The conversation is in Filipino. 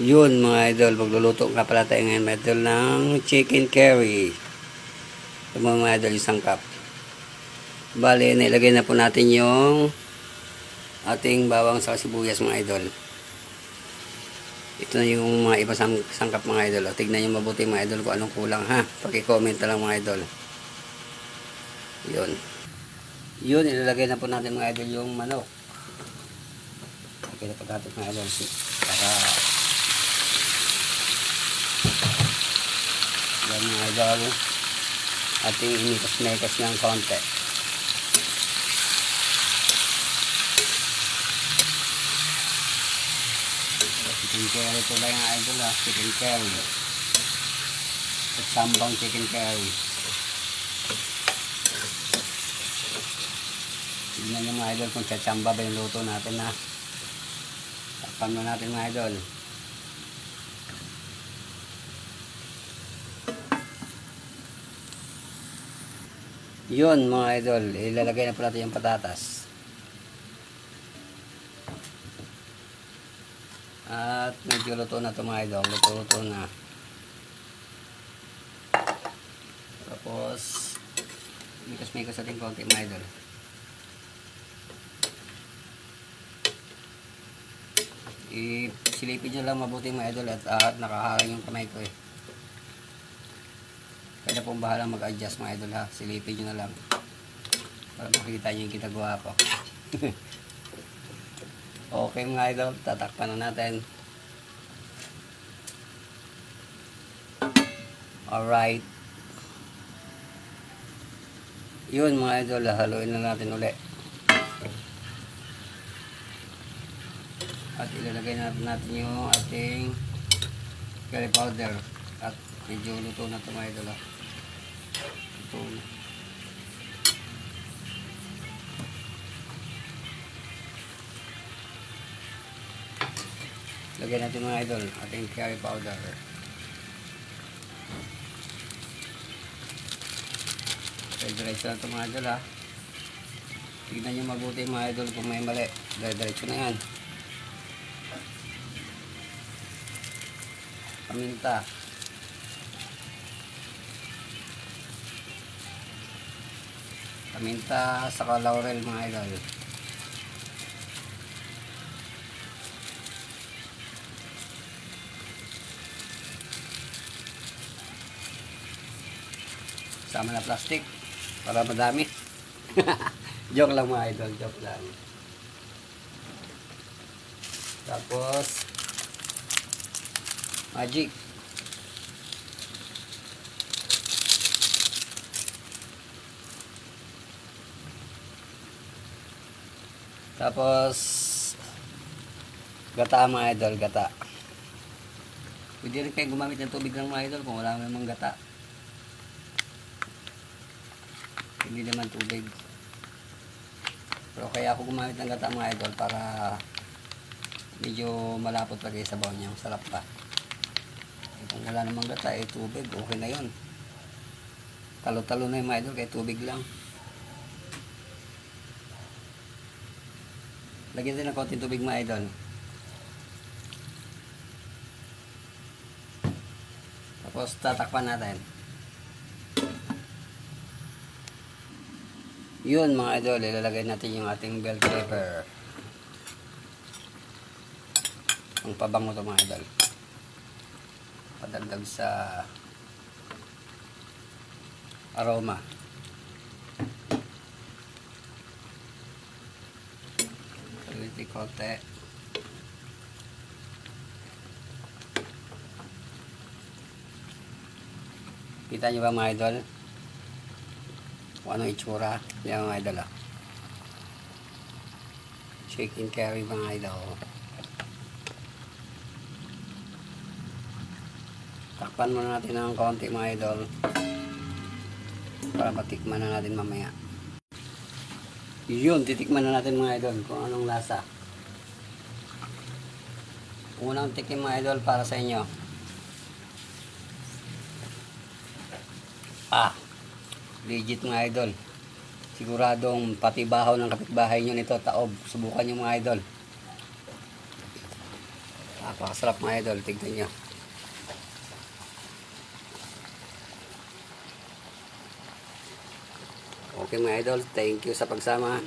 Yun mga idol, magluluto nga pala tayo ngayon mga idol ng chicken curry. Ito mga idol, isang cup. Bale, nailagay na po natin yung ating bawang sa sibuyas mga idol. Ito na yung mga iba sangkap mga idol. O, tignan nyo mabuti mga idol kung anong kulang ha. Paki-comment na lang mga idol. Yun. Yun, ilalagay na po natin mga idol yung manok. Okay na po natin mga idol. Para yan mga idol, ating inikas-mekas ng konti. Chicken curry ito ba yung idol ha? Chicken curry. At sambang chicken curry. Tignan nyo mga idol kung tsamba ba yung luto natin ha. Takpan mo natin mga idol. Yun mga idol, ilalagay na po natin yung patatas. At medyo luto na ito mga idol, luto na. Tapos mikas-mikas natin konti mga idol. Isilipin nyo lang mabuti mga idol at nakaharang yung kamay ko eh. Kaya pong bahala mag-adjust mga idol ha. Silipin nyo na lang para makita nyo yung ginagawa ko. Okay mga idol, tatakpan na natin. Alright. Yun mga idol, haluin na natin uli. At ilalagay natin yung ating curry powder. At medyo luto na ito mga idol. Luto na. Lagyan natin mga idol ating curry powder. Diretso na ito mga idol ha. Tignan nyo mabuti mga idol kung may mali. Diretso na yan. Paminta. Paminta saka laurel mga idol. Sama na plastic para madami. Joke lang mga idol, joke lang. Tapos magic. Tapos gata mga idol, gata. Pwede rin kayo gumamit ng tubig lang mga idol kung wala namang gata. Hindi naman tubig. Pero kaya ako gumamit ng gata mga idol para medyo malapot lagi sa sabaw niya. Sarap pa. Kung wala namang gata, tubig, okay na yun. Talo-talo na yung mga idol, kaya tubig lang. Lagyan din ng konting tubig mga idol. Tapos tatakpan natin. Yun mga idol, ilalagay natin yung ating bell pepper. Ang pabango to mga idol. Padagdag sa aroma. Ulitin konti. Kita nyo ba mga idol? Kung anong itsura. Yan mga idol. Chicken curry mga idol. Takpan muna natin ng konti mga idol. Para matikman na natin mamaya. Yun, titikman na natin mga idol kung anong lasa. Unang tikim mga idol para sa inyo. Legit mga idol. Siguradong pati bahaw ng kapitbahay nyo nito taob. Subukan nyo mga idol. Napakasarap mga idol, tignan nyo. Okay mga idol, thank you sa pagsama.